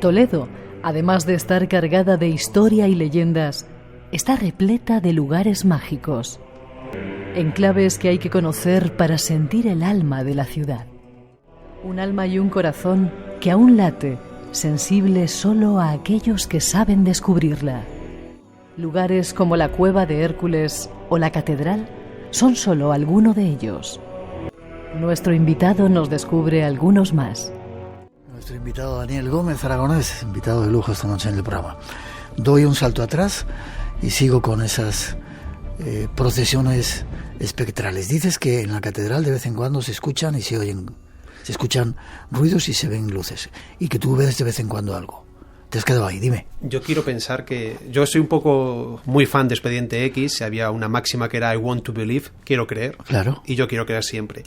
Toledo, además de estar cargada de historia y leyendas, está repleta de lugares mágicos, enclaves que hay que conocer para sentir el alma de la ciudad. Un alma y un corazón que aún late, sensible solo a aquellos que saben descubrirla. Lugares como la Cueva de Hércules o la Catedral son solo alguno de ellos. Nuestro invitado nos descubre algunos más. Nuestro invitado Daniel Gómez Aragonés, invitado de lujo esta noche en el programa. Doy un salto atrás y sigo con esas procesiones espectrales. Dices que en la catedral de vez en cuando se escuchan y se oyen, se escuchan ruidos y se ven luces, y que tú ves de vez en cuando algo. Te has quedado ahí, dime. Yo quiero pensar que... Yo soy un poco muy fan de Expediente X. Había una máxima que era I want to believe, quiero creer. Claro. Y yo quiero creer siempre.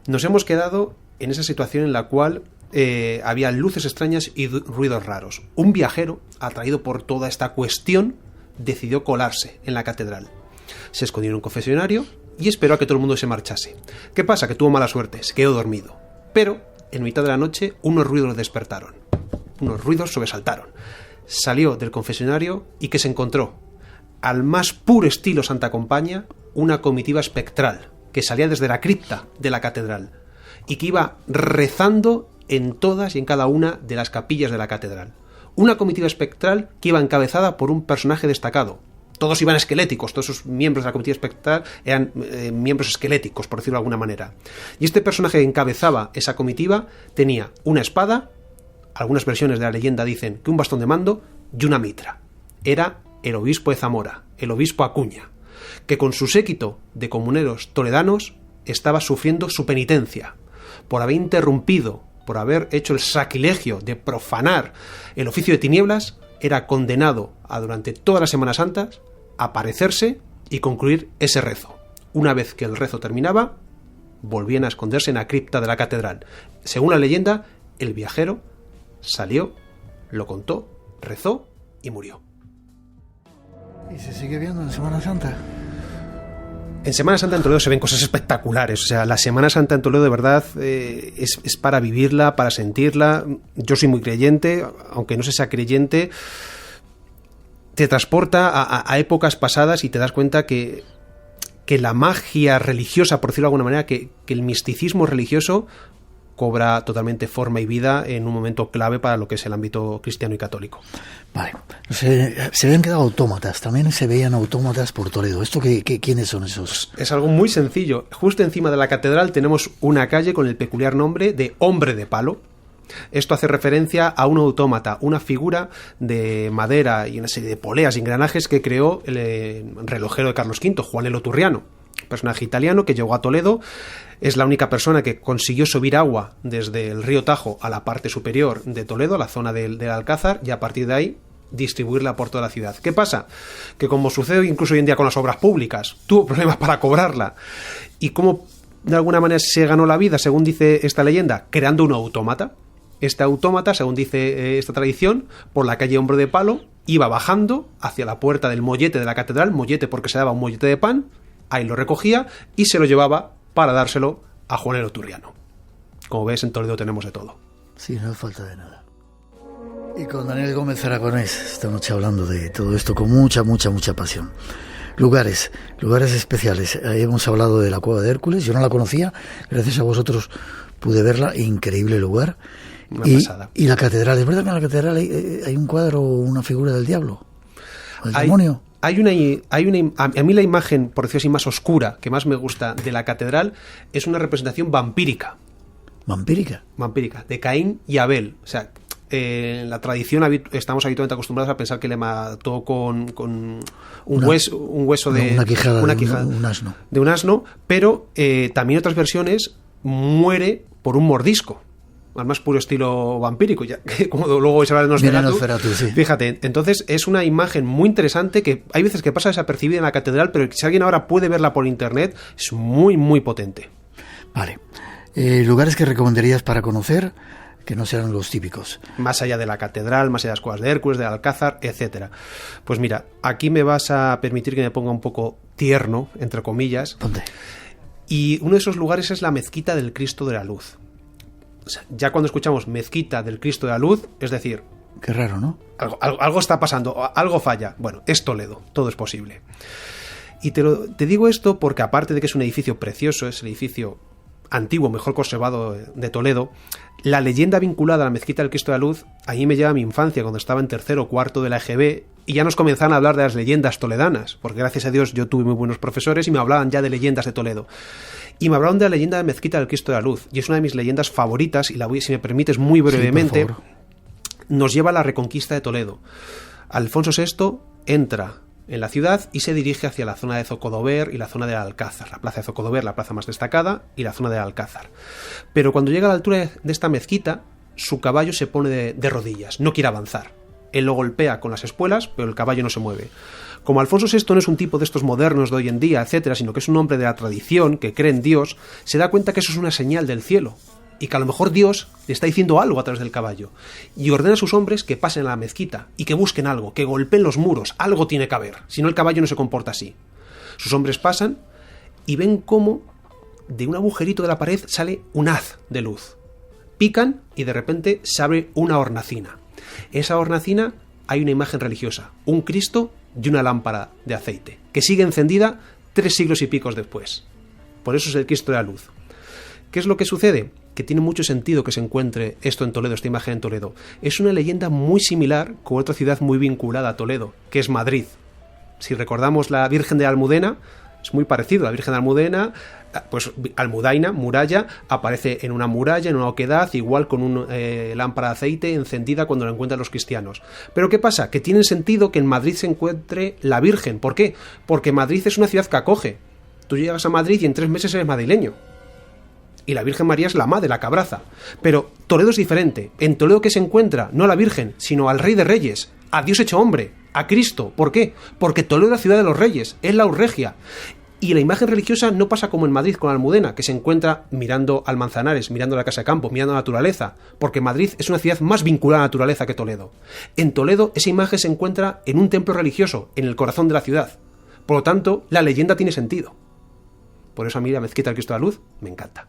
Nos hemos quedado en esa situación en la cual había luces extrañas y ruidos raros. Un viajero, atraído por toda esta cuestión, decidió colarse en la catedral. Se escondió en un confesionario y esperó a que todo el mundo se marchase. ¿Qué pasa? Que tuvo mala suerte, se quedó dormido. Pero, en mitad de la noche, unos ruidos lo despertaron. Unos ruidos sobresaltaron. Salió del confesionario y ¿qué se encontró? Al más puro estilo Santa Compaña, una comitiva espectral que salía desde la cripta de la catedral y que iba rezando en todas y en cada una de las capillas de la catedral. Una comitiva espectral que iba encabezada por un personaje destacado. Todos iban esqueléticos, todos esos miembros de la comitiva espectral eran miembros esqueléticos, por decirlo de alguna manera. Y este personaje que encabezaba esa comitiva tenía una espada, algunas versiones de la leyenda dicen que un bastón de mando y una mitra. Era el obispo de Zamora, el obispo Acuña, que con su séquito de comuneros toledanos estaba sufriendo su penitencia por haber interrumpido, por haber hecho el sacrilegio de profanar el oficio de tinieblas. Era condenado a durante todas las Semanas Santas aparecerse y concluir ese rezo. Una vez que el rezo terminaba, volvían a esconderse en la cripta de la catedral. Según la leyenda, el viajero salió, lo contó, rezó y murió. ¿Y se sigue viendo en Semana Santa? En Semana Santa en Toledo se ven cosas espectaculares. O sea, la Semana Santa en Toledo de verdad es para vivirla, para sentirla. Yo soy muy creyente, aunque no se sea creyente, te transporta a épocas pasadas y te das cuenta que la magia religiosa, por decirlo de alguna manera, que el misticismo religioso cobra totalmente forma y vida en un momento clave para lo que es el ámbito cristiano y católico. Vale, se habían quedado autómatas, también se veían autómatas por Toledo. ¿Esto quiénes son esos? Es algo muy sencillo. Justo encima de la catedral tenemos una calle con el peculiar nombre de Hombre de Palo. Esto hace referencia a un autómata, una figura de madera y una serie de poleas y engranajes que creó el relojero de Carlos V, Juan el Oturriano, personaje italiano que llegó a Toledo. Es la única persona que consiguió subir agua desde el río Tajo a la parte superior de Toledo, a la zona del Alcázar, y a partir de ahí distribuirla por toda la ciudad. ¿Qué pasa? Que como sucede incluso hoy en día con las obras públicas, tuvo problemas para cobrarla. ¿Y cómo de alguna manera se ganó la vida, según dice esta leyenda? Creando un autómata. Este autómata, según dice esta tradición, por la calle Hombre de Palo, iba bajando hacia la puerta del mollete de la catedral, mollete porque se daba un mollete de pan, ahí lo recogía y se lo llevaba para dárselo a Juan el Oturriano. Como ves, en Toledo tenemos de todo. Sí, no falta de nada. Y con Daniel Gómez Aragonés, esta noche hablando de todo esto con mucha pasión. Lugares especiales. Ahí hemos hablado de la Cueva de Hércules, yo no la conocía, gracias a vosotros pude verla, increíble lugar. Una pasada. Y la catedral, ¿es verdad que en la catedral hay un cuadro o una figura del diablo? ¿El demonio? A mí la imagen, por decirlo así, más oscura, que más me gusta de la catedral, es una representación vampírica. ¿Vampírica? Vampírica, de Caín y Abel. O sea, en la tradición estamos habitualmente acostumbrados a pensar que le mató con un hueso de... Una quijada, un asno. De un asno, pero también en otras versiones muere por un mordisco. Al más puro estilo vampírico, ya que como luego se habla de Nosferatu, sí. Fíjate, entonces es una imagen muy interesante que hay veces que pasa desapercibida en la catedral, pero si alguien ahora puede verla por internet, es muy potente. Vale. ¿Lugares que recomendarías para conocer que no sean los típicos? Más allá de la catedral, más allá de las cuevas de Hércules, del Alcázar, etcétera. Pues mira, aquí me vas a permitir que me ponga un poco tierno, entre comillas. ¿Dónde? Y uno de esos lugares es la mezquita del Cristo de la Luz. sea, ya cuando escuchamos Mezquita del Cristo de la Luz, es decir... Qué raro, ¿no? Algo está pasando, algo falla. Bueno, es Toledo, todo es posible. Y te digo esto porque aparte de que es un edificio precioso, es el edificio antiguo, mejor conservado de Toledo, la leyenda vinculada a la Mezquita del Cristo de la Luz, a mí me lleva a mi infancia, cuando estaba en tercero o cuarto de la EGB, y ya nos comenzaban a hablar de las leyendas toledanas, porque gracias a Dios yo tuve muy buenos profesores y me hablaban ya de leyendas de Toledo. Y me hablaron de la leyenda de Mezquita del Cristo de la Luz, y es una de mis leyendas favoritas, y la voy, si me permites, muy brevemente, sí, nos lleva a la reconquista de Toledo. Alfonso VI entra en la ciudad y se dirige hacia la zona de Zocodover y la zona del Alcázar. La plaza de Zocodover, la plaza más destacada, y la zona del Alcázar. Pero cuando llega a la altura de esta mezquita, su caballo se pone de rodillas, no quiere avanzar. Él lo golpea con las espuelas, pero el caballo no se mueve. Como Alfonso VI no es un tipo de estos modernos de hoy en día, etcétera, sino que es un hombre de la tradición, que cree en Dios, se da cuenta que eso es una señal del cielo, y que a lo mejor Dios le está diciendo algo a través del caballo, y ordena a sus hombres que pasen a la mezquita y que busquen algo, que golpeen los muros, algo tiene que haber, si no el caballo no se comporta así. Sus hombres pasan y ven cómo de un agujerito de la pared sale un haz de luz. Pican y de repente se abre una hornacina. En esa hornacina hay una imagen religiosa, un Cristo y una lámpara de aceite, que sigue encendida 3 siglos y pico después. Por eso es el Cristo de la Luz. ¿Qué es lo que sucede? Que tiene mucho sentido que se encuentre esto en Toledo, esta imagen en Toledo. Es una leyenda muy similar con otra ciudad muy vinculada a Toledo, que es Madrid. Si recordamos la Virgen de Almudena, es muy parecido. La Virgen de Almudena, pues Almudaina, muralla, aparece en una muralla, en una oquedad, igual con una lámpara de aceite encendida cuando la encuentran los cristianos. Pero ¿qué pasa? Que tiene sentido que en Madrid se encuentre la Virgen. ¿Por qué? Porque Madrid es una ciudad que acoge. Tú llegas a Madrid y en 3 meses eres madrileño. Y la Virgen María es la madre, la que abraza. Pero Toledo es diferente. En Toledo, ¿qué se encuentra? No a la Virgen, sino al Rey de Reyes, a Dios hecho hombre, a Cristo. ¿Por qué? Porque Toledo es la ciudad de los reyes, es la urregia. Y la imagen religiosa no pasa como en Madrid con Almudena, que se encuentra mirando al Manzanares, mirando la casa de campo, mirando la naturaleza, porque Madrid es una ciudad más vinculada a la naturaleza que Toledo. En Toledo, esa imagen se encuentra en un templo religioso, en el corazón de la ciudad. Por lo tanto, la leyenda tiene sentido. Por eso a mí la Mezquita del Cristo de la Luz me encanta.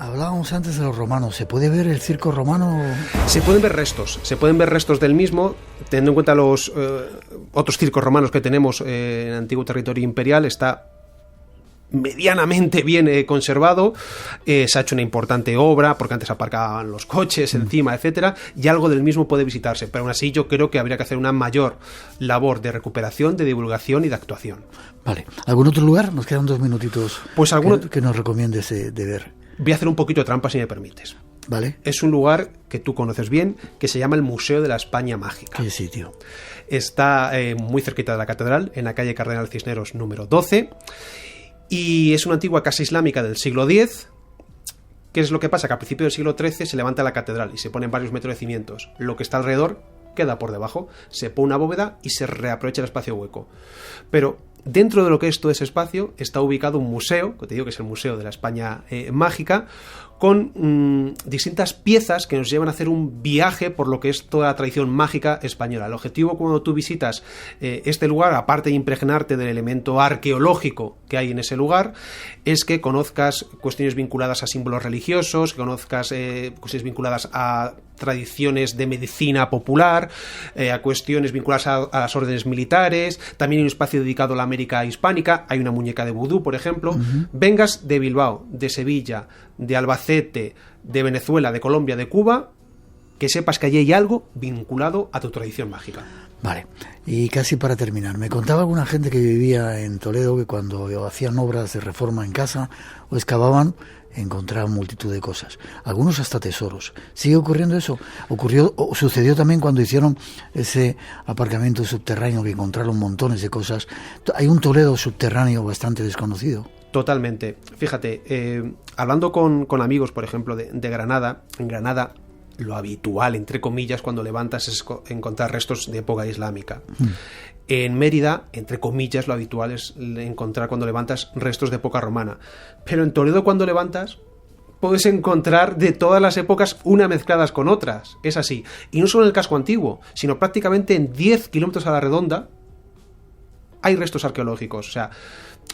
Hablábamos antes de los romanos. ¿Se puede ver el circo romano? Se pueden ver restos del mismo, teniendo en cuenta los otros circos romanos que tenemos en el antiguo territorio imperial. Está medianamente bien conservado, se ha hecho una importante obra, porque antes aparcaban los coches encima, etcétera, y algo del mismo puede visitarse, pero aún así yo creo que habría que hacer una mayor labor de recuperación, de divulgación y de actuación. Vale. ¿Algún otro lugar? Nos quedan 2 minutitos. Pues que nos recomiendes de ver. Voy a hacer un poquito de trampa si me permites. Vale. Es un lugar que tú conoces bien, que se llama el Museo de la España Mágica. ¿Qué sitio? Está muy cerquita de la catedral, en la calle Cardenal Cisneros número 12, y es una antigua casa islámica del siglo X. ¿Qué es lo que pasa? Que a principios del siglo XIII se levanta la catedral y se ponen varios metros de cimientos. Lo que está alrededor queda por debajo, se pone una bóveda y se reaprovecha el espacio hueco. Pero dentro de lo que es todo ese espacio está ubicado un museo, que te digo que es el Museo de la España Mágica, con distintas piezas que nos llevan a hacer un viaje por lo que es toda la tradición mágica española. El objetivo cuando tú visitas este lugar, aparte de impregnarte del elemento arqueológico que hay en ese lugar, es que conozcas cuestiones vinculadas a símbolos religiosos, que conozcas cuestiones vinculadas a tradiciones de medicina popular, a cuestiones vinculadas a las órdenes militares. También hay un espacio dedicado a la América hispánica, hay una muñeca de vudú, por ejemplo. Vengas de Bilbao, de Sevilla, de Albacete, de Venezuela, de Colombia, de Cuba, que sepas que allí hay algo vinculado a tu tradición mágica. Vale, y casi para terminar, me contaba alguna gente que vivía en Toledo que cuando hacían obras de reforma en casa o excavaban, encontraban multitud de cosas, algunos hasta tesoros. ¿Sigue ocurriendo eso? Sucedió también cuando hicieron ese aparcamiento subterráneo, que encontraron montones de cosas. Hay un Toledo subterráneo bastante desconocido. Totalmente. Fíjate, hablando con amigos, por ejemplo, de Granada, en Granada lo habitual, entre comillas, cuando levantas es encontrar restos de época islámica. En Mérida, entre comillas, lo habitual es encontrar cuando levantas restos de época romana. Pero en Toledo, cuando levantas, puedes encontrar de todas las épocas, una mezcladas con otras. Es así. Y no solo en el casco antiguo, sino prácticamente en 10 kilómetros a la redonda hay restos arqueológicos. O sea,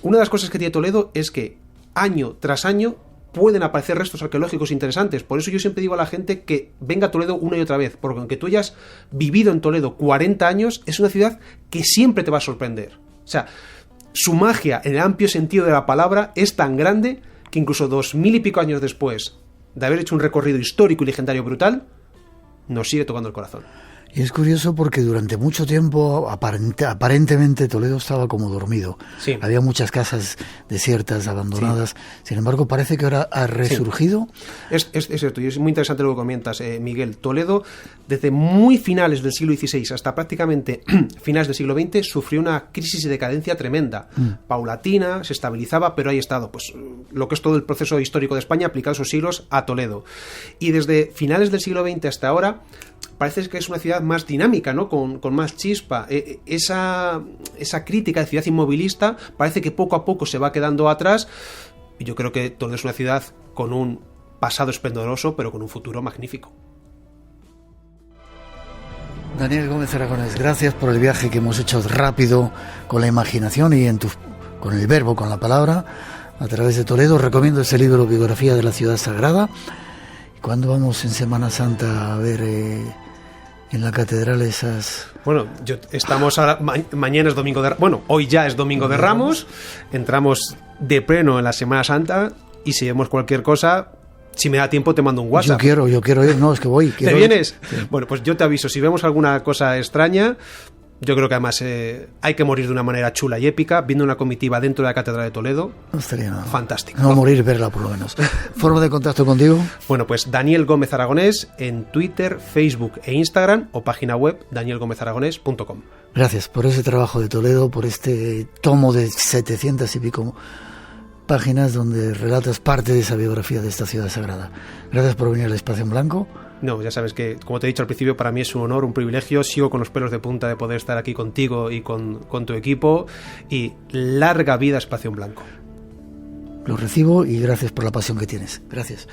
una de las cosas que tiene Toledo es que año tras año pueden aparecer restos arqueológicos interesantes. Por eso yo siempre digo a la gente que venga a Toledo una y otra vez, porque aunque tú hayas vivido en Toledo 40 años, es una ciudad que siempre te va a sorprender. O sea, su magia, en el amplio sentido de la palabra, es tan grande que incluso 2000 y pico años después de haber hecho un recorrido histórico y legendario brutal, nos sigue tocando el corazón. Y es curioso porque durante mucho tiempo aparentemente Toledo estaba como dormido. Sí. Había muchas casas desiertas, abandonadas. Sí. Sin embargo, parece que ahora ha resurgido. Sí. Es cierto, y es muy interesante lo que comentas, Miguel. Toledo, desde muy finales del siglo XVI hasta prácticamente finales del siglo XX, sufrió una crisis y decadencia tremenda. Paulatina, se estabilizaba, pero ahí ha estado pues, lo que es todo el proceso histórico de España aplicado esos siglos a Toledo. Y desde finales del siglo XX hasta ahora, parece que es una ciudad más dinámica, ¿no? Con más chispa. Esa crítica de ciudad inmovilista parece que poco a poco se va quedando atrás. Y yo creo que Toledo es una ciudad con un pasado esplendoroso, pero con un futuro magnífico. Daniel Gómez Aragonés, gracias por el viaje que hemos hecho rápido con la imaginación y con el verbo, con la palabra, a través de Toledo. Recomiendo ese libro, Biografía de la Ciudad Sagrada. ¿Cuándo vamos en Semana Santa a ver en la catedral esas...? Bueno, estamos ahora, mañana es domingo de... Bueno, hoy ya es domingo de Ramos, entramos de pleno en la Semana Santa y si vemos cualquier cosa, si me da tiempo te mando un WhatsApp. Yo quiero ir, no, es que voy. ¿Te vienes? Sí. Bueno, pues yo te aviso, si vemos alguna cosa extraña... Yo creo que además hay que morir de una manera chula y épica, viendo una comitiva dentro de la Catedral de Toledo. No estaría nada. Fantástico. No morir, verla por lo menos. ¿Forma de contacto contigo? Bueno, pues Daniel Gómez Aragonés en Twitter, Facebook e Instagram, o página web danielgomezaragonés.com. Gracias por ese trabajo de Toledo, por este tomo de 700 y pico páginas donde relatas parte de esa biografía de esta ciudad sagrada. Gracias por venir al Espacio en Blanco. No, ya sabes que, como te he dicho al principio, para mí es un honor, un privilegio. Sigo con los pelos de punta de poder estar aquí contigo y con tu equipo. Y larga vida Espacio en Blanco. Lo recibo y gracias por la pasión que tienes. Gracias.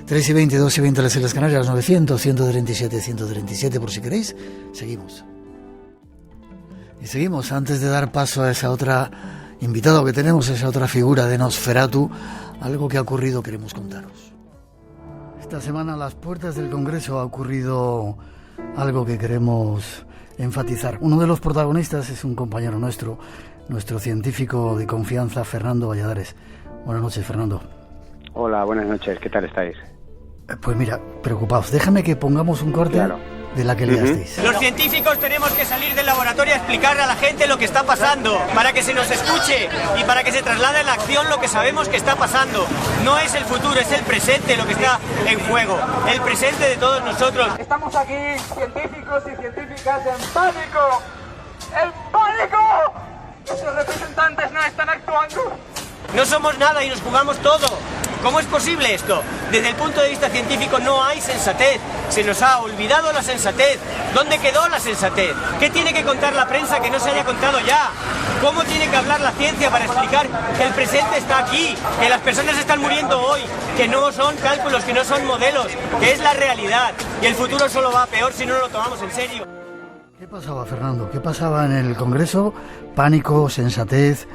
3:20, 2:20 las Islas Canarias, 900, 137, 137 por si queréis. Seguimos. Y seguimos antes de dar paso a esa otra invitado que tenemos, esa otra figura de Nosferatu. Algo que ha ocurrido queremos contaros. Esta semana a las puertas del Congreso ha ocurrido algo que queremos enfatizar. Uno de los protagonistas es un compañero nuestro científico de confianza, Fernando Valladares. Buenas noches, Fernando. Hola, buenas noches, ¿qué tal estáis? Pues mira, preocupados. Déjame que pongamos un corte de la que leasteis. Los científicos tenemos que salir del laboratorio a explicarle a la gente lo que está pasando, para que se nos escuche y para que se traslade a la acción lo que sabemos que está pasando. No es el futuro, es el presente lo que está en juego, el presente de todos nosotros. Estamos aquí, científicos y científicas, en pánico. ¡En pánico! Nuestros representantes no están actuando. No somos nada y nos jugamos todo. ¿Cómo es posible esto? Desde el punto de vista científico no hay sensatez. Se nos ha olvidado la sensatez. ¿Dónde quedó la sensatez? ¿Qué tiene que contar la prensa que no se haya contado ya? ¿Cómo tiene que hablar la ciencia para explicar que el presente está aquí, que las personas están muriendo hoy, que no son cálculos, que no son modelos, que es la realidad y el futuro solo va a peor si no lo tomamos en serio? ¿Qué pasaba, Fernando? ¿Qué pasaba en el Congreso? ¿Pánico, sensatez,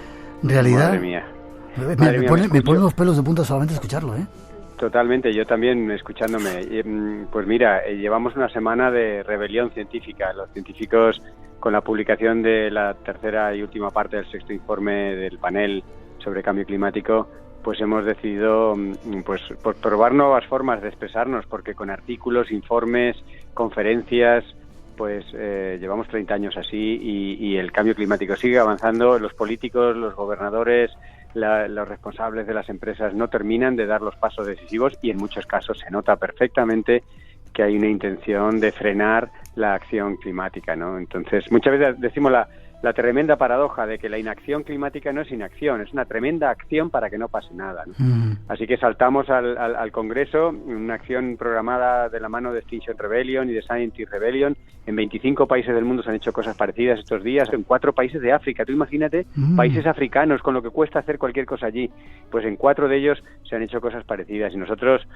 realidad? Madre mía. Me pone los pelos de punta solamente escucharlo, ¿eh? Totalmente, yo también escuchándome. Pues mira, llevamos una semana de rebelión científica. Los científicos, con la publicación de la tercera y última parte del sexto informe del panel sobre cambio climático, pues hemos decidido pues probar nuevas formas de expresarnos, porque con artículos, informes, conferencias, pues llevamos 30 años así y el cambio climático sigue avanzando. Los políticos, los gobernadores, los responsables de las empresas no terminan de dar los pasos decisivos y en muchos casos se nota perfectamente que hay una intención de frenar la acción climática, ¿no? Entonces, muchas veces decimos la tremenda paradoja de que la inacción climática no es inacción, es una tremenda acción para que no pase nada, ¿no? Así que saltamos al Congreso, una acción programada de la mano de Extinction Rebellion y de Scientist Rebellion. En 25 países del mundo se han hecho cosas parecidas estos días, en 4 países de África. Tú imagínate, países africanos, con lo que cuesta hacer cualquier cosa allí. Pues en 4 de ellos se han hecho cosas parecidas y nosotros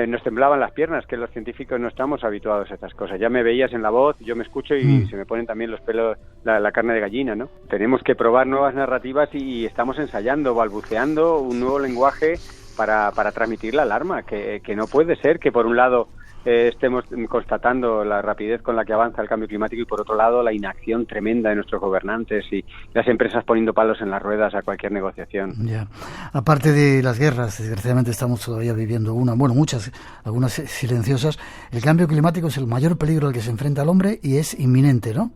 nos temblaban las piernas, que los científicos no estamos habituados a estas cosas. Ya me veías en la voz, yo me escucho y se me ponen también los pelos, la carne de gallina, ¿no? Tenemos que probar nuevas narrativas y estamos ensayando, balbuceando un nuevo lenguaje para transmitir la alarma, que no puede ser que por un lado estemos constatando la rapidez con la que avanza el cambio climático y por otro lado la inacción tremenda de nuestros gobernantes y las empresas poniendo palos en las ruedas a cualquier negociación. Ya. Aparte de las guerras, desgraciadamente estamos todavía viviendo muchas, algunas silenciosas. El cambio climático es el mayor peligro al que se enfrenta el hombre y es inminente, ¿no?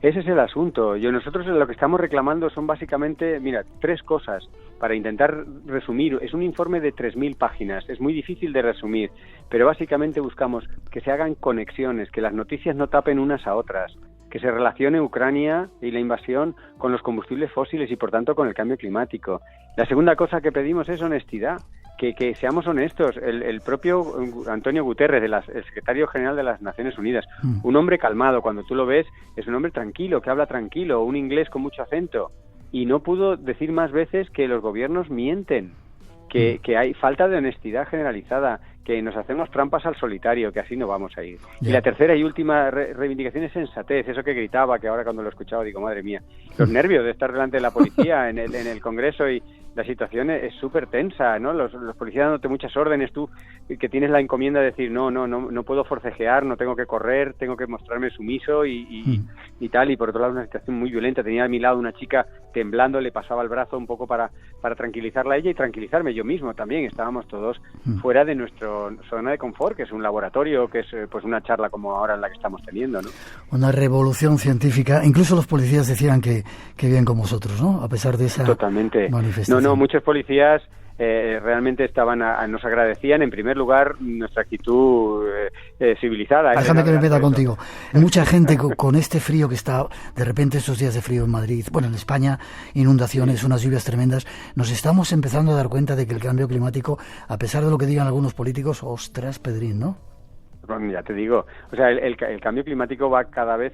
Ese es el asunto. Nosotros lo que estamos reclamando son básicamente, 3 cosas para intentar resumir. Es un informe de 3.000 páginas, es muy difícil de resumir, pero básicamente buscamos que se hagan conexiones, que las noticias no tapen unas a otras, que se relacione Ucrania y la invasión con los combustibles fósiles y por tanto con el cambio climático. La segunda cosa que pedimos es honestidad. Que seamos honestos. El propio Antonio Guterres, el secretario general de las Naciones Unidas, un hombre calmado, cuando tú lo ves, es un hombre tranquilo, que habla tranquilo, un inglés con mucho acento, y no pudo decir más veces que los gobiernos mienten, que hay falta de honestidad generalizada, que nos hacemos trampas al solitario, que así no vamos a ir. Y la tercera y última reivindicación es sensatez, eso que gritaba, que ahora cuando lo he escuchado digo, madre mía, los nervios de estar delante de la policía en el Congreso y la situación es súper tensa, ¿no? Los policías dándote muchas órdenes, tú que tienes la encomienda de decir no puedo forcejear, no tengo que correr, tengo que mostrarme sumiso y tal, y por otro lado una situación muy violenta. Tenía a mi lado una chica temblando, le pasaba el brazo un poco para tranquilizarla a ella y tranquilizarme yo mismo también. Estábamos todos fuera de nuestra zona de confort, que es un laboratorio, que es pues una charla como ahora en la que estamos teniendo, ¿no? Una revolución científica. Incluso los policías decían que viven con vosotros, ¿no? A pesar de esa manifestación. No, muchos policías realmente nos agradecían, en primer lugar, nuestra actitud civilizada. Déjame que me meta contigo. Mucha gente con este frío que está, de repente estos días de frío en Madrid, en España, inundaciones, unas lluvias tremendas, nos estamos empezando a dar cuenta de que el cambio climático, a pesar de lo que digan algunos políticos, ostras, Pedrín, ¿no? Bueno, ya te digo, o sea, el cambio climático va cada vez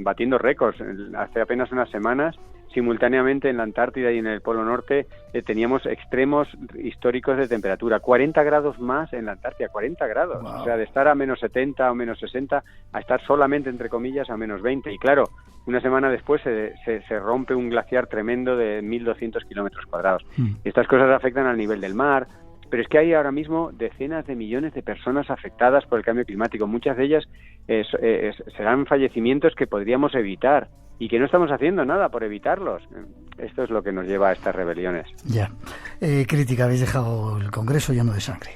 batiendo récords. Hace apenas unas semanas, simultáneamente en la Antártida y en el Polo Norte teníamos extremos históricos de temperatura, 40 grados más en la Antártida, 40 grados, wow. O sea, de estar a menos 70 o menos 60 a estar solamente, entre comillas, a menos 20. Y claro, una semana después se rompe un glaciar tremendo de 1.200 kilómetros cuadrados. Estas cosas afectan al nivel del mar. Pero es que hay ahora mismo decenas de millones de personas afectadas por el cambio climático. Muchas de ellas serán fallecimientos que podríamos evitar y que no estamos haciendo nada por evitarlos. Esto es lo que nos lleva a estas rebeliones. Ya. Crítica, habéis dejado el Congreso lleno de sangre.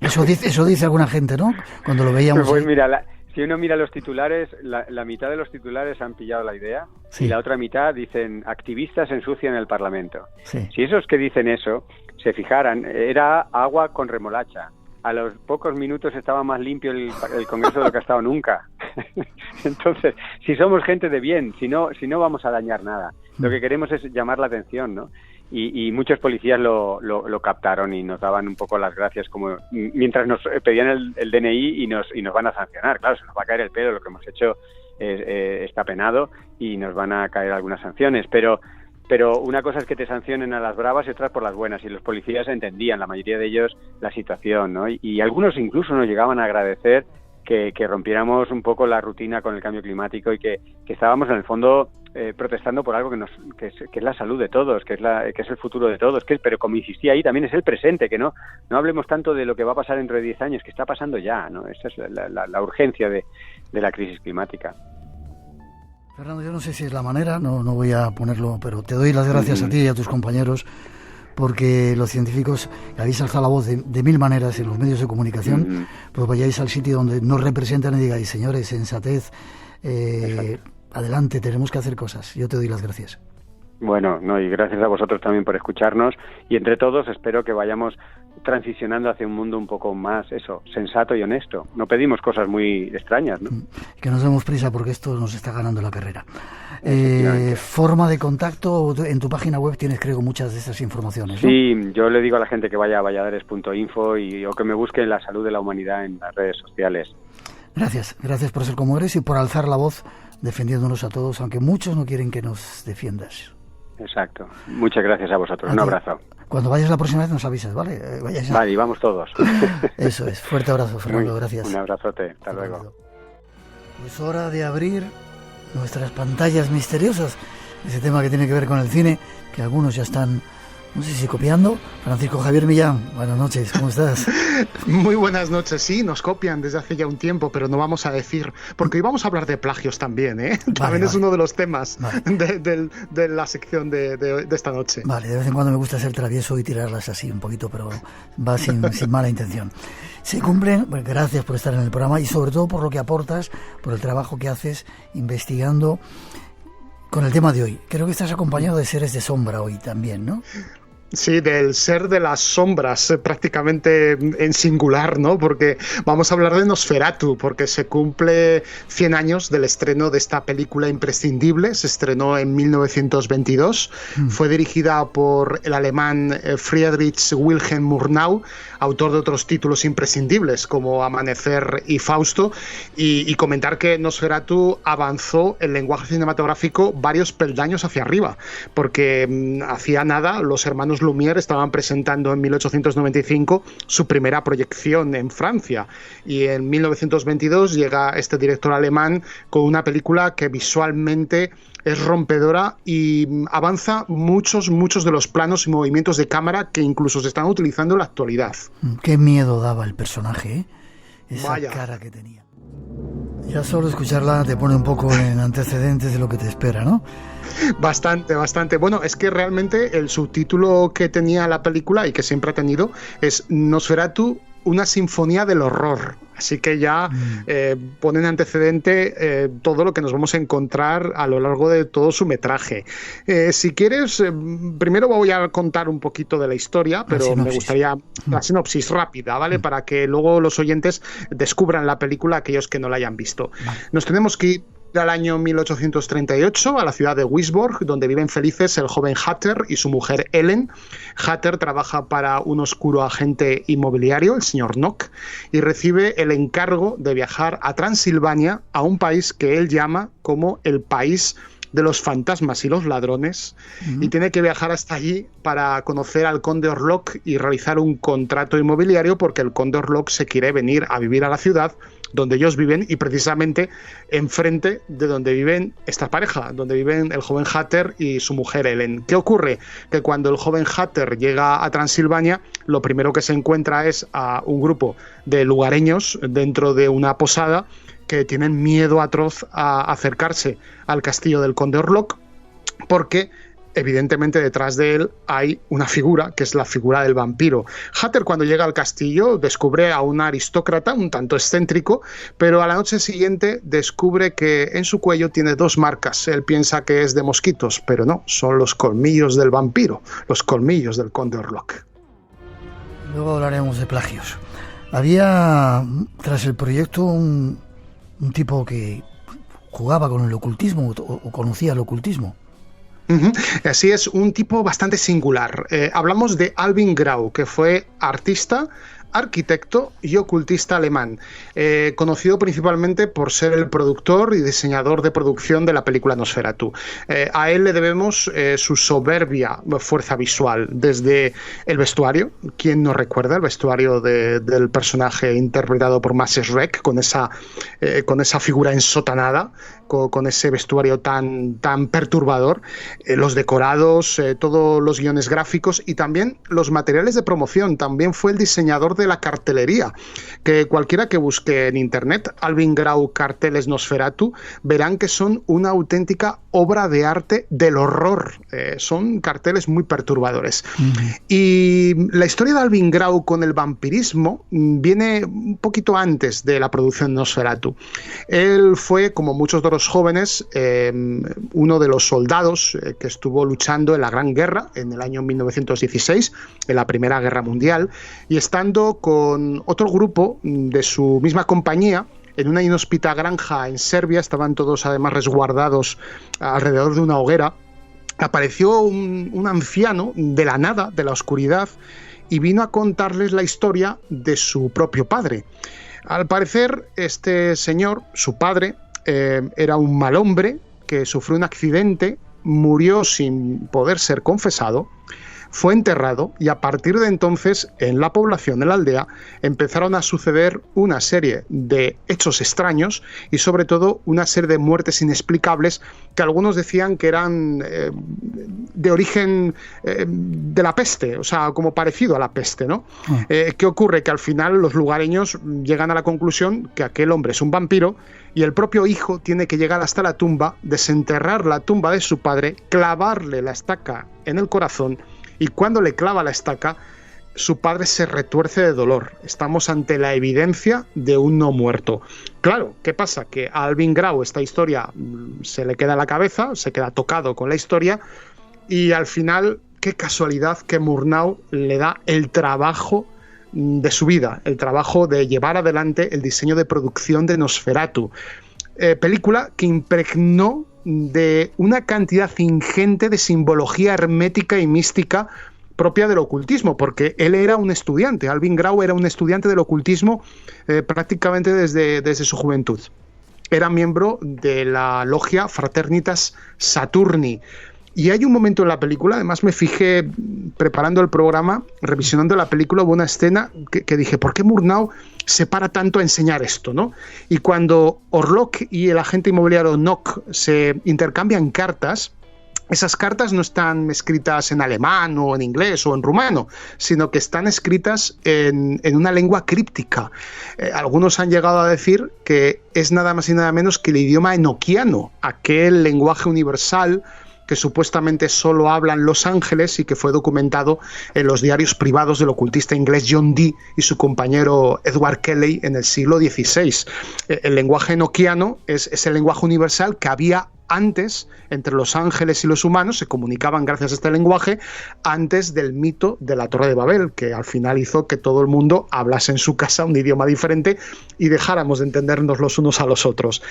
Eso dice alguna gente, ¿no? Cuando lo veíamos. Pues mira, si uno mira los titulares, la mitad de los titulares han pillado la idea, sí. Y la otra mitad dicen activistas ensucian el Parlamento. Sí. Si esos que dicen eso se fijaran, era agua con remolacha. A los pocos minutos estaba más limpio el Congreso de lo que ha estado nunca. Entonces, si somos gente de bien, si no vamos a dañar nada. Lo que queremos es llamar la atención, ¿no? Y muchos policías lo captaron y nos daban un poco las gracias, como mientras nos pedían el DNI y nos van a sancionar. Claro, se nos va a caer el pelo, lo que hemos hecho está penado y nos van a caer algunas sanciones, pero una cosa es que te sancionen a las bravas y otras por las buenas, y los policías entendían, la mayoría de ellos, la situación, ¿no? Y algunos incluso nos llegaban a agradecer que rompiéramos un poco la rutina con el cambio climático y que estábamos en el fondo protestando por algo que es la salud de todos, que es el futuro de todos, pero como insistía ahí, también es el presente, que no hablemos tanto de lo que va a pasar dentro de 10 años, que está pasando ya, ¿no? Esa es la urgencia de la crisis climática. Fernando, yo no sé si es la manera, no voy a ponerlo, pero te doy las gracias a ti y a tus compañeros, porque los científicos habéis alzado la voz de mil maneras en los medios de comunicación, pues vayáis al sitio donde nos representan y digáis, señores, sensatez, adelante, tenemos que hacer cosas. Yo te doy las gracias. Bueno, y gracias a vosotros también por escucharnos, y entre todos espero que vayamos transicionando hacia un mundo un poco más, sensato y honesto. No pedimos cosas muy extrañas, ¿no? Que nos demos prisa porque esto nos está ganando la carrera. Forma de contacto, en tu página web tienes, creo, muchas de esas informaciones, ¿no? Sí, yo le digo a la gente que vaya a valladares.info o que me busque la salud de la humanidad en las redes sociales. Gracias por ser como eres y por alzar la voz defendiéndonos a todos, aunque muchos no quieren que nos defiendas. Exacto. Muchas gracias a vosotros. Un abrazo. Cuando vayas la próxima vez nos avisas, ¿vale? Vale, y vamos todos. Eso es. Fuerte abrazo, Fernando. Gracias. Un abrazote. Hasta luego. Es hora de abrir nuestras pantallas misteriosas. Ese tema que tiene que ver con el cine, que algunos ya están no sé si copiando. Francisco Javier Millán, buenas noches, ¿cómo estás? Muy buenas noches, sí, nos copian desde hace ya un tiempo, pero no vamos a decir, porque hoy vamos a hablar de plagios también, ¿eh? También es uno de los temas de la sección de esta noche. Vale, de vez en cuando me gusta ser travieso y tirarlas así un poquito, pero va sin mala intención. Se cumplen, bueno, gracias por estar en el programa y sobre todo por lo que aportas, por el trabajo que haces investigando con el tema de hoy. Creo que estás acompañado de seres de sombra hoy también, ¿no? Sí, del ser de las sombras, prácticamente en singular, ¿no? Porque vamos a hablar de Nosferatu, porque se cumple 100 años del estreno de esta película imprescindible. Se estrenó en 1922. Fue dirigida por el alemán Friedrich Wilhelm Murnau, autor de otros títulos imprescindibles como Amanecer y Fausto. Y comentar que Nosferatu avanzó el lenguaje cinematográfico varios peldaños hacia arriba, porque hacía nada los hermanos Lumière estaban presentando en 1895 su primera proyección en Francia, y en 1922 llega este director alemán con una película que visualmente es rompedora y avanza muchos de los planos y movimientos de cámara que incluso se están utilizando en la actualidad. Qué miedo daba el personaje, ¿eh? Esa Vaya cara que tenía. Ya solo escucharla te pone un poco en antecedentes de lo que te espera, ¿no? Bastante. Bueno, es que realmente el subtítulo que tenía la película y que siempre ha tenido es Nosferatu, una sinfonía del horror. Así que ya pone en antecedente todo lo que nos vamos a encontrar a lo largo de todo su metraje. Si quieres, primero voy a contar un poquito de la historia, pero me gustaría la sinopsis rápida, ¿vale? Para que luego los oyentes descubran la película, aquellos que no la hayan visto. Nos tenemos que ir al año 1838, a la ciudad de Wisborg, donde viven felices el joven Hatter y su mujer Ellen. Hatter trabaja para un oscuro agente inmobiliario, el señor Nock, y recibe el encargo de viajar a Transilvania, a un país que él llama como el país de los fantasmas y los ladrones, y tiene que viajar hasta allí para conocer al conde Orlok y realizar un contrato inmobiliario, porque el conde Orlok se quiere venir a vivir a la ciudad donde ellos viven, y precisamente enfrente de donde viven esta pareja, donde viven el joven Hatter y su mujer Ellen. ¿Qué ocurre? Que cuando el joven Hatter llega a Transilvania, lo primero que se encuentra es a un grupo de lugareños dentro de una posada que tienen miedo atroz a acercarse al castillo del conde Orlok, porque evidentemente detrás de él hay una figura, que es la figura del vampiro. Hatter, cuando llega al castillo, descubre a un aristócrata un tanto excéntrico, pero a la noche siguiente descubre que en su cuello tiene 2 marcas. Él piensa que es de mosquitos, pero no, son los colmillos del vampiro, los colmillos del conde Orlok. Luego hablaremos de plagios. Había, tras el proyecto, un tipo que jugaba con el ocultismo o conocía el ocultismo. Así es, un tipo bastante singular. Hablamos de Alvin Grau, que fue artista, arquitecto y ocultista alemán, conocido principalmente por ser el productor y diseñador de producción de la película Nosferatu. A él le debemos su soberbia fuerza visual, desde el vestuario. ¿Quién no recuerda el vestuario del personaje interpretado por Max Schreck, con esa figura ensotanada, con ese vestuario tan perturbador? Los decorados, todos los guiones gráficos y también los materiales de promoción. También fue el diseñador de la cartelería, que cualquiera que busque en internet Alvin Grau carteles Nosferatu verán que son una auténtica obra de arte del horror. Son carteles muy perturbadores. Y la historia de Alvin Grau con el vampirismo viene un poquito antes de la producción de Nosferatu. Él fue, como muchos de los jóvenes, uno de los soldados que estuvo luchando en la Gran Guerra en el año 1916, en la Primera Guerra Mundial, y estando con otro grupo de su misma compañía en una inhóspita granja en Serbia, estaban todos además resguardados alrededor de una hoguera, apareció un anciano de la nada, de la oscuridad, y vino a contarles la historia de su propio padre. Al parecer, este señor, su padre, era un mal hombre que sufrió un accidente, murió sin poder ser confesado, fue enterrado y a partir de entonces en la población de la aldea empezaron a suceder una serie de hechos extraños y sobre todo una serie de muertes inexplicables que algunos decían que eran de origen de la peste, o sea, como parecido a la peste, ¿no? ¿Qué ocurre? Que al final los lugareños llegan a la conclusión que aquel hombre es un vampiro y el propio hijo tiene que llegar hasta la tumba, desenterrar la tumba de su padre, clavarle la estaca en el corazón y cuando le clava la estaca, su padre se retuerce de dolor. Estamos ante la evidencia de un no muerto. Claro, ¿qué pasa? Que a Alvin Grau esta historia se le queda en la cabeza, se queda tocado con la historia y al final, qué casualidad que Murnau le da el trabajo de su vida, el trabajo de llevar adelante el diseño de producción de Nosferatu. Película que impregnó de una cantidad ingente de simbología hermética y mística propia del ocultismo, porque él era un estudiante, Alvin Grau era un estudiante del ocultismo prácticamente desde su juventud. Era miembro de la logia Fraternitas Saturni. Y hay un momento en la película, además me fijé preparando el programa, revisionando la película, hubo una escena que dije, ¿por qué Murnau se para tanto a enseñar esto, ¿no? Y cuando Orlok y el agente inmobiliario Nock se intercambian cartas, esas cartas no están escritas en alemán o en inglés o en rumano, sino que están escritas en una lengua críptica. Algunos han llegado a decir que es nada más y nada menos que el idioma enoquiano, aquel lenguaje universal que supuestamente solo hablan Los Ángeles y que fue documentado en los diarios privados del ocultista inglés John Dee y su compañero Edward Kelly en el siglo XVI. El lenguaje enoquiano es el lenguaje universal que había antes entre los ángeles y los humanos, se comunicaban gracias a este lenguaje antes del mito de la Torre de Babel, que al final hizo que todo el mundo hablase en su casa un idioma diferente y dejáramos de entendernos los unos a los otros.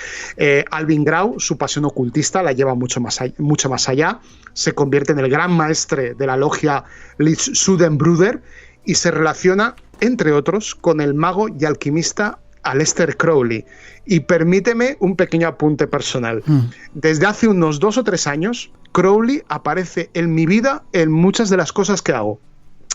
Alvin Grau, su pasión ocultista la lleva mucho más allá, se convierte en el gran maestre de la logia Lichtsudenbruder y se relaciona, entre otros, con el mago y alquimista Aleister Crowley. Y permíteme un pequeño apunte personal. Desde hace unos 2 o 3 años, Crowley aparece en mi vida en muchas de las cosas que hago,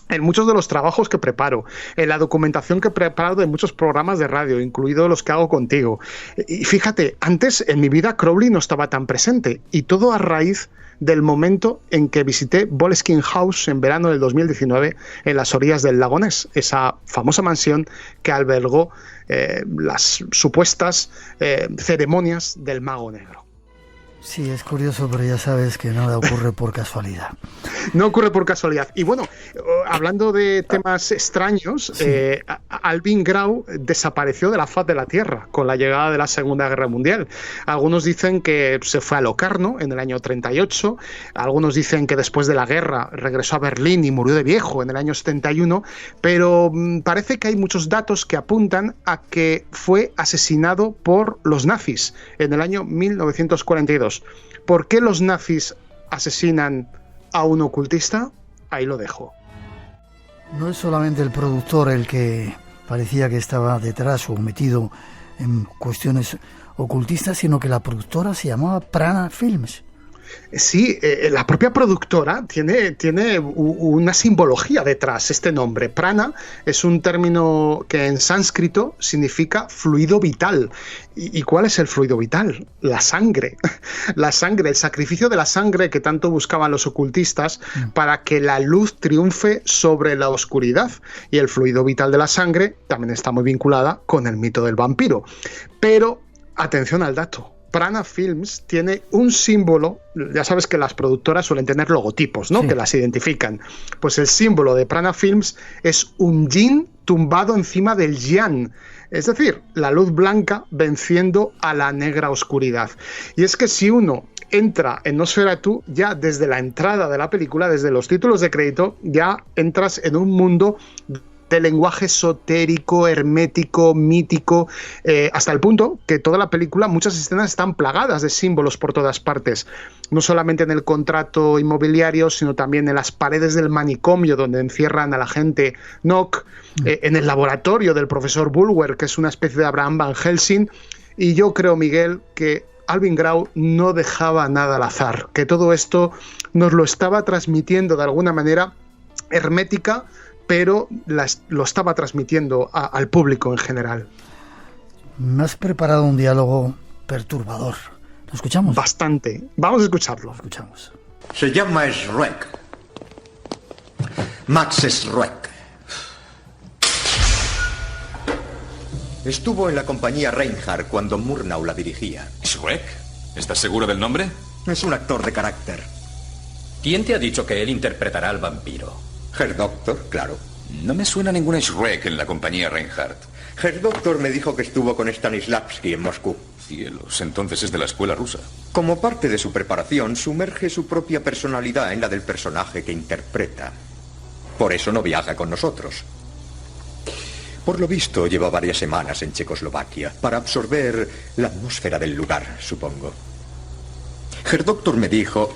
en muchos de los trabajos que preparo, en la documentación que he preparado de muchos programas de radio, incluidos los que hago contigo. Y fíjate, antes en mi vida Crowley no estaba tan presente, y todo a raíz del momento en que visité Boleskine House en verano del 2019 en las orillas del lago Ness, esa famosa mansión que albergó las supuestas ceremonias del Mago Negro. Sí, es curioso, pero ya sabes que nada ocurre por casualidad. No ocurre por casualidad. Y bueno, hablando de temas extraños, sí. Alvin Grau desapareció de la faz de la Tierra con la llegada de la Segunda Guerra Mundial. Algunos dicen que se fue a Locarno en el año 38, algunos dicen que después de la guerra regresó a Berlín y murió de viejo en el año 71, pero parece que hay muchos datos que apuntan a que fue asesinado por los nazis en el año 1942. ¿Por qué los nazis asesinan a un ocultista? Ahí lo dejo. No es solamente el productor el que parecía que estaba detrás o metido en cuestiones ocultistas, sino que la productora se llamaba Prana Films. Sí, la propia productora tiene una simbología detrás, este nombre. Prana es un término que en sánscrito significa fluido vital. ¿Y cuál es el fluido vital? La sangre. La sangre, el sacrificio de la sangre que tanto buscaban los ocultistas para que la luz triunfe sobre la oscuridad. Y el fluido vital de la sangre también está muy vinculada con el mito del vampiro. Pero, atención al dato. Prana Films tiene un símbolo, ya sabes que las productoras suelen tener logotipos, ¿no? Sí. Que las identifican. Pues el símbolo de Prana Films es un yin tumbado encima del yang, es decir, la luz blanca venciendo a la negra oscuridad. Y es que si uno entra en Nosferatu, ya desde la entrada de la película, desde los títulos de crédito, ya entras en un mundo de lenguaje esotérico, hermético, mítico, hasta el punto que toda la película, muchas escenas están plagadas de símbolos por todas partes, no solamente en el contrato inmobiliario, sino también en las paredes del manicomio donde encierran a la gente Nock, en el laboratorio del profesor Bulwer, que es una especie de Abraham Van Helsing, y yo creo, Miguel, que Alvin Grau no dejaba nada al azar, que todo esto nos lo estaba transmitiendo de alguna manera hermética, pero lo estaba transmitiendo al público en general. Me has preparado un diálogo perturbador. ¿Lo escuchamos? Bastante. Vamos a escucharlo. Escuchamos. Se llama Schreck. Max Schreck. Estuvo en la compañía Reinhardt cuando Murnau la dirigía. ¿Schreck? ¿Estás seguro del nombre? Es un actor de carácter. ¿Quién te ha dicho que él interpretará al vampiro? Herr Doctor, claro. No me suena ningún Schreck en la compañía Reinhardt. Herr Doctor me dijo que estuvo con Stanislavski en Moscú. Cielos, entonces es de la escuela rusa. Como parte de su preparación, sumerge su propia personalidad en la del personaje que interpreta. Por eso no viaja con nosotros. Por lo visto, lleva varias semanas en Checoslovaquia para absorber la atmósfera del lugar, supongo. Herr Doctor me dijo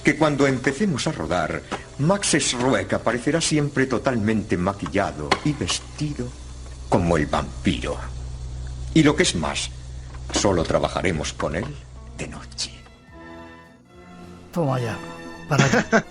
que cuando empecemos a rodar, Max Schreck aparecerá siempre totalmente maquillado y vestido como el vampiro. Y lo que es más, solo trabajaremos con él de noche. Toma ya.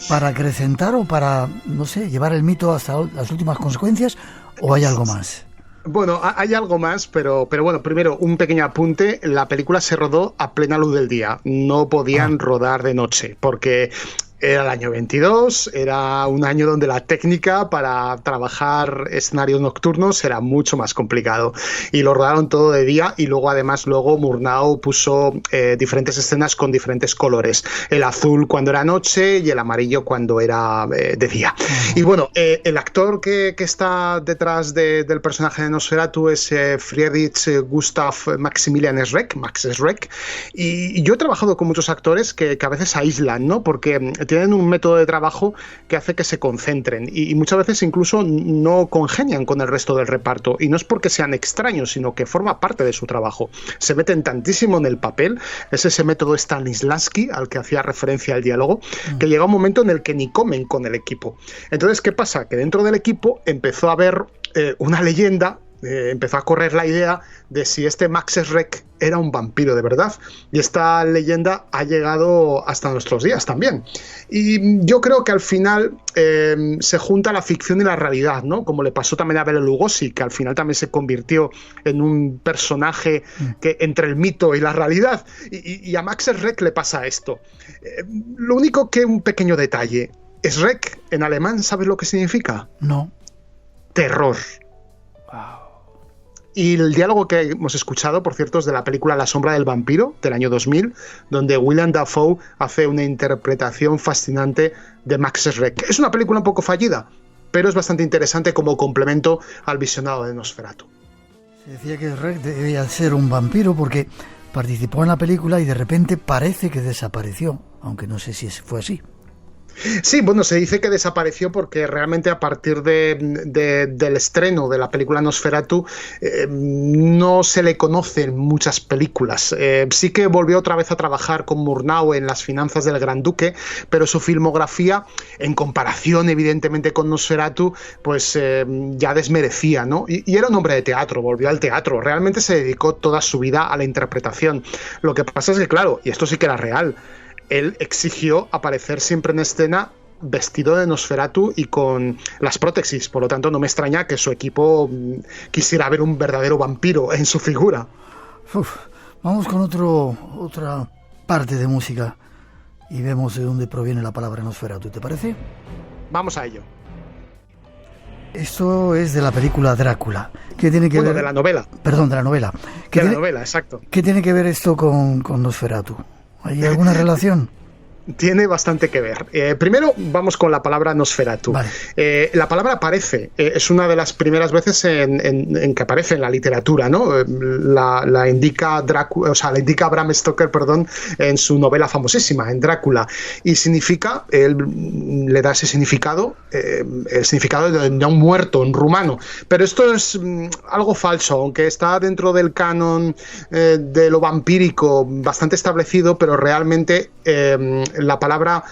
¿Para acrecentar o para, no sé, llevar el mito hasta las últimas consecuencias, o hay algo más? Bueno, hay algo más, pero bueno, primero un pequeño apunte. La película se rodó a plena luz del día. No podían rodar de noche, porque era el año 22, era un año donde la técnica para trabajar escenarios nocturnos era mucho más complicado. Y lo rodaron todo de día, y luego Murnau puso diferentes escenas con diferentes colores. El azul cuando era noche y el amarillo cuando era de día. Y bueno, el actor que está detrás del personaje de Nosferatu es Friedrich Gustav Maximilian Schreck, Max Schreck. Y yo he trabajado con muchos actores que a veces aíslan, ¿no? Porque tienen un método de trabajo que hace que se concentren y muchas veces incluso no congenian con el resto del reparto, y no es porque sean extraños, sino que forma parte de su trabajo. Se meten tantísimo en el papel, es ese método Stanislavski al que hacía referencia el diálogo, que llega un momento en el que ni comen con el equipo. Entonces, ¿qué pasa? Que dentro del equipo empezó a haber una leyenda, empezó a correr la idea de si este Max Schreck era un vampiro de verdad, y esta leyenda ha llegado hasta nuestros días también. Y yo creo que al final se junta la ficción y la realidad, ¿no? Como le pasó también a Bela Lugosi, que al final también se convirtió en un personaje que entre el mito y la realidad, y a Max Schreck le pasa esto. Lo único que un pequeño detalle, Schreck en alemán, ¿sabes lo que significa? No. Terror. Y el diálogo que hemos escuchado, por cierto, es de la película La sombra del vampiro, del año 2000, donde Willem Dafoe hace una interpretación fascinante de Max Schreck. Es una película un poco fallida, pero es bastante interesante como complemento al visionado de Nosferatu. Se decía que Schreck debía ser un vampiro porque participó en la película y de repente parece que desapareció, aunque no sé si fue así. Sí, bueno, se dice que desapareció porque realmente a partir del estreno de la película Nosferatu no se le conocen muchas películas. Sí que volvió otra vez a trabajar con Murnau en Las finanzas del Gran Duque, pero su filmografía, en comparación evidentemente con Nosferatu, pues ya desmerecía, ¿no? Y era un hombre de teatro, volvió al teatro, realmente se dedicó toda su vida a la interpretación. Lo que pasa es que, claro, y esto sí que era real, él exigió aparecer siempre en escena vestido de Nosferatu y con las prótesis, por lo tanto no me extraña que su equipo quisiera ver un verdadero vampiro en su figura. Vamos con otra parte de música y vemos de dónde proviene la palabra Nosferatu, ¿te parece? Vamos a ello. Esto es de la película Drácula. ¿Qué tiene que ver? De la novela. Perdón, de la novela. De la novela, exacto. ¿Qué tiene que ver esto con Nosferatu? ¿Hay alguna relación? Tiene bastante que ver. Primero vamos con la palabra Nosferatu. Vale. La palabra aparece, es una de las primeras veces en que aparece en la literatura, ¿no? La indica Drácula, o sea, la indica Bram Stoker, perdón, en su novela famosísima, en Drácula, y significa, él le da ese significado, el significado de un muerto en rumano. Pero esto es algo falso, aunque está dentro del canon de lo vampírico bastante establecido, pero realmente la palabra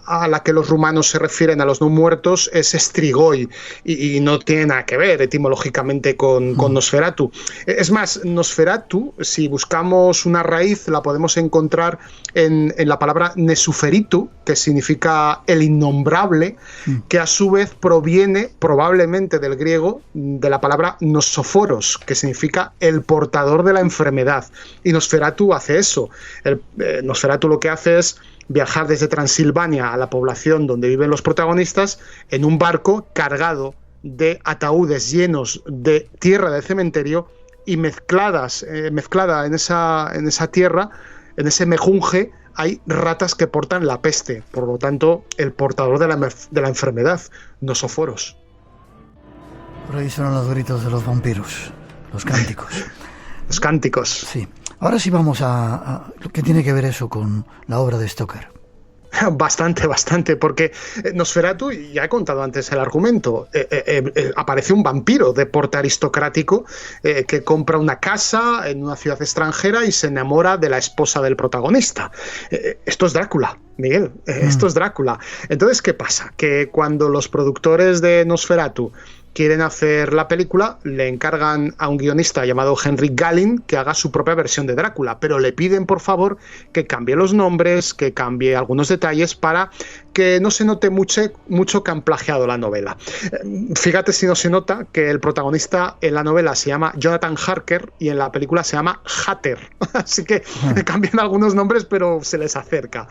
a la que los rumanos se refieren a los no muertos es Strigoi y no tiene nada que ver etimológicamente con Nosferatu. Es más, Nosferatu, si buscamos una raíz, la podemos encontrar en la palabra Nesuferitu, que significa el innombrable, que a su vez proviene probablemente del griego de la palabra Nosoforos, que significa el portador de la enfermedad. Y Nosferatu hace eso. Nosferatu lo que hace es viajar desde Transilvania a la población donde viven los protagonistas en un barco cargado de ataúdes llenos de tierra del cementerio y mezclada en esa tierra, en ese mejunje, hay ratas que portan la peste, por lo tanto el portador de la enfermedad, Nosoforos. Por ahí suenan los gritos de los vampiros, los cánticos. Los cánticos. Sí. Ahora sí vamos a ¿qué tiene que ver eso con la obra de Stoker? Bastante, porque Nosferatu, ya he contado antes el argumento, aparece un vampiro de porte aristocrático que compra una casa en una ciudad extranjera y se enamora de la esposa del protagonista. Esto es Drácula, Miguel, esto es Drácula. Entonces, ¿qué pasa? Que cuando los productores de Nosferatu quieren hacer la película, le encargan a un guionista llamado Henrik Galin que haga su propia versión de Drácula, pero le piden por favor que cambie los nombres, que cambie algunos detalles para que no se note mucho que han plagiado la novela. Fíjate si no se nota que el protagonista en la novela se llama Jonathan Harker y en la película se llama Hatter, así que cambian algunos nombres pero se les acerca.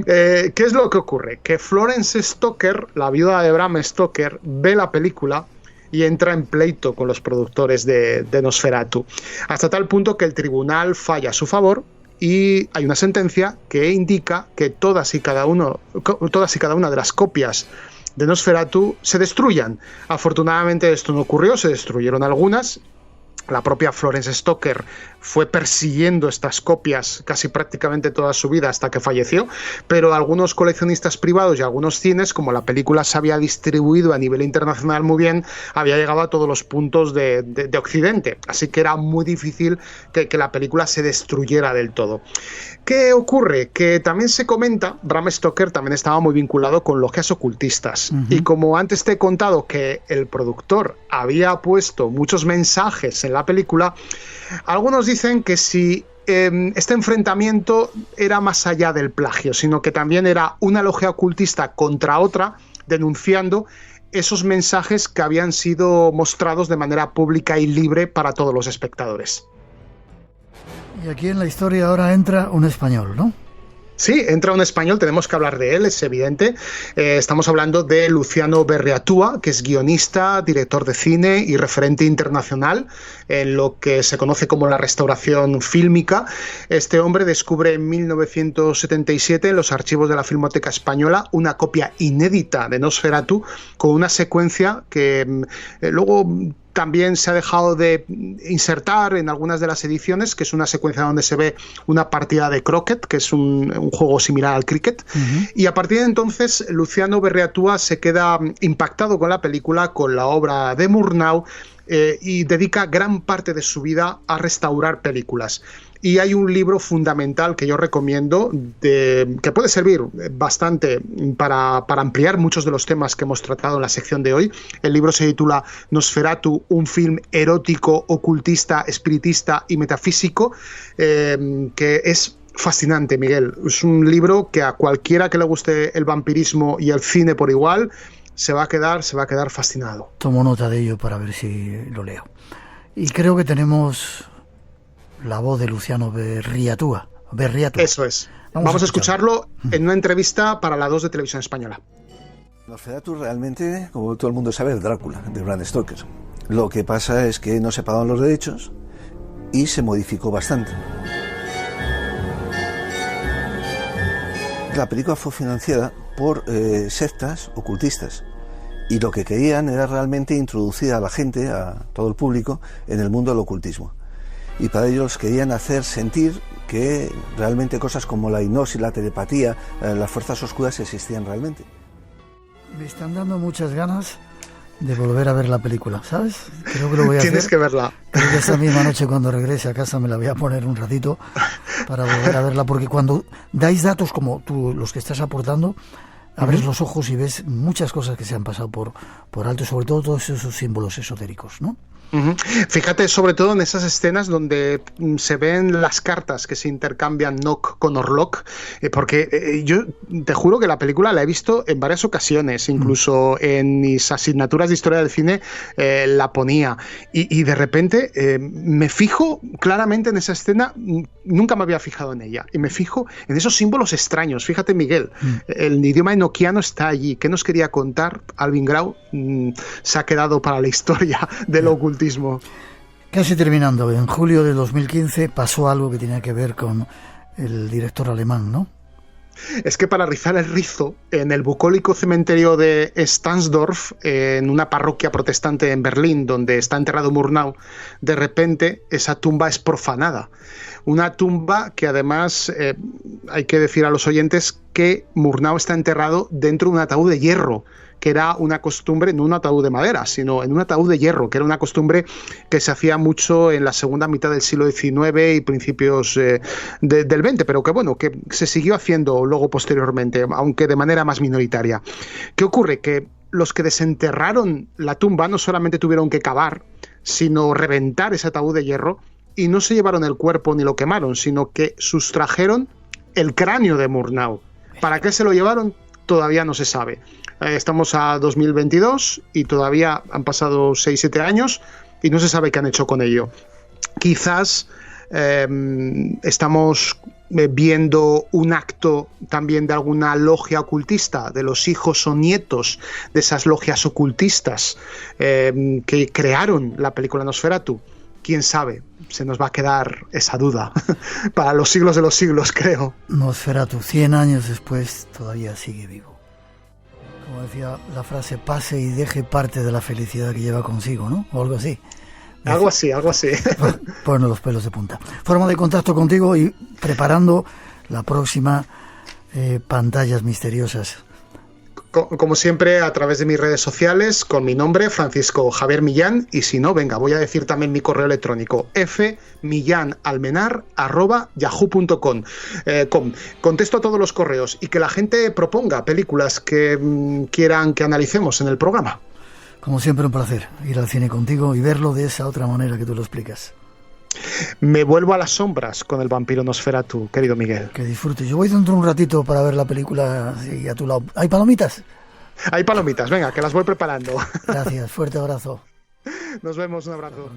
¿Qué es lo que ocurre? Que Florence Stoker, la viuda de Bram Stoker, ve la película y entra en pleito con los productores de Nosferatu, hasta tal punto que el tribunal falla a su favor y hay una sentencia que indica que todas y cada una de las copias de Nosferatu se destruyan. Afortunadamente esto no ocurrió, se destruyeron algunas. La propia Florence Stoker fue persiguiendo estas copias casi prácticamente toda su vida hasta que falleció, pero algunos coleccionistas privados y algunos cines, como la película se había distribuido a nivel internacional muy bien, había llegado a todos los puntos de Occidente, así que era muy difícil que la película se destruyera del todo. ¿Qué ocurre? Que también se comenta, Bram Stoker también estaba muy vinculado con logias ocultistas, y como antes te he contado que el productor había puesto muchos mensajes en la película, algunos dicen que si este enfrentamiento era más allá del plagio, sino que también era una logia ocultista contra otra, denunciando esos mensajes que habían sido mostrados de manera pública y libre para todos los espectadores. Y aquí en la historia ahora entra un español, ¿no? Sí, entra un español, tenemos que hablar de él, es evidente. Estamos hablando de Luciano Berriatúa, que es guionista, director de cine y referente internacional en lo que se conoce como la restauración fílmica. Este hombre descubre en 1977 en los archivos de la Filmoteca Española una copia inédita de Nosferatu con una secuencia que luego también se ha dejado de insertar en algunas de las ediciones, que es una secuencia donde se ve una partida de croquet, que es un juego similar al cricket, y a partir de entonces Luciano Berriatúa se queda impactado con la película, con la obra de Murnau, y dedica gran parte de su vida a restaurar películas. Y hay un libro fundamental que yo recomiendo, que puede servir bastante para ampliar muchos de los temas que hemos tratado en la sección de hoy. El libro se titula Nosferatu, un film erótico, ocultista, espiritista y metafísico, que es fascinante, Miguel. Es un libro que a cualquiera que le guste el vampirismo y el cine por igual se va a quedar fascinado. Tomo nota de ello para ver si lo leo. Y creo que tenemos la voz de Luciano Berriatúa. Eso es. Vamos a escucharlo en una entrevista para la 2 de Televisión Española. Nosferatu realmente, como todo el mundo sabe, es Drácula, de Bram Stoker. Lo que pasa es que no se pagaban los derechos y se modificó bastante. La película fue financiada por sectas ocultistas y lo que querían era realmente introducir a la gente, a todo el público, en el mundo del ocultismo. Y para ellos querían hacer sentir que realmente cosas como la hipnosis, la telepatía, las fuerzas oscuras existían realmente. Me están dando muchas ganas de volver a ver la película, ¿sabes? Creo que lo voy a hacer. Tienes que verla. Creo que esta misma noche cuando regrese a casa me la voy a poner un ratito para volver a verla, porque cuando dais datos como tú, los que estás aportando, abres los ojos y ves muchas cosas que se han pasado por alto, sobre todo todos esos símbolos esotéricos, ¿no? Fíjate sobre todo en esas escenas donde se ven las cartas que se intercambian Nock con Orlok, porque yo te juro que la película la he visto en varias ocasiones, incluso en mis asignaturas de historia del cine la ponía, y de repente me fijo claramente en esa escena, nunca me había fijado en ella, y me fijo en esos símbolos extraños. Fíjate, Miguel, el idioma enoquiano está allí. ¿Qué nos quería contar Alvin Grau? Se ha quedado para la historia del ocultismo. Casi terminando, en julio de 2015 pasó algo que tenía que ver con el director alemán, ¿no? Es que para rizar el rizo, en el bucólico cementerio de Stahnsdorf, en una parroquia protestante en Berlín, donde está enterrado Murnau, de repente esa tumba es profanada. Una tumba que además, hay que decir a los oyentes que Murnau está enterrado dentro de un ataúd de hierro, que era una costumbre, no un ataúd de madera, sino en un ataúd de hierro, que era una costumbre que se hacía mucho en la segunda mitad del siglo XIX y principios del XX, pero que bueno, que se siguió haciendo luego posteriormente, aunque de manera más minoritaria. ¿Qué ocurre? Que los que desenterraron la tumba no solamente tuvieron que cavar, sino reventar ese ataúd de hierro, y no se llevaron el cuerpo ni lo quemaron, sino que sustrajeron el cráneo de Murnau. ¿Para qué se lo llevaron? Todavía no se sabe. Estamos a 2022 y todavía han pasado 6-7 años y no se sabe qué han hecho con ello. Quizás estamos viendo un acto también de alguna logia ocultista, de los hijos o nietos de esas logias ocultistas que crearon la película Nosferatu. ¿Quién sabe? Se nos va a quedar esa duda para los siglos de los siglos, creo. Nosferatu, 100 años después, todavía sigue vivo. Como decía la frase, pase y deje parte de la felicidad que lleva consigo, ¿no? O algo así. Algo así. Ponernos los pelos de punta. Forma de contacto contigo y preparando la próxima Pantallas Misteriosas. Como siempre, a través de mis redes sociales, con mi nombre, Francisco Javier Millán, y si no, venga, voy a decir también mi correo electrónico, fmillanalmenar@yahoo.com. Contesto a todos los correos y que la gente proponga películas que quieran que analicemos en el programa. Como siempre, un placer ir al cine contigo y verlo de esa otra manera que tú lo explicas. Me vuelvo a las sombras con el vampiro Nosferatu, querido Miguel. Que disfrute. Yo voy dentro de un ratito para ver la película y a tu lado. ¿Hay palomitas? Hay palomitas, venga, que las voy preparando. Gracias, fuerte abrazo. Nos vemos, un abrazo.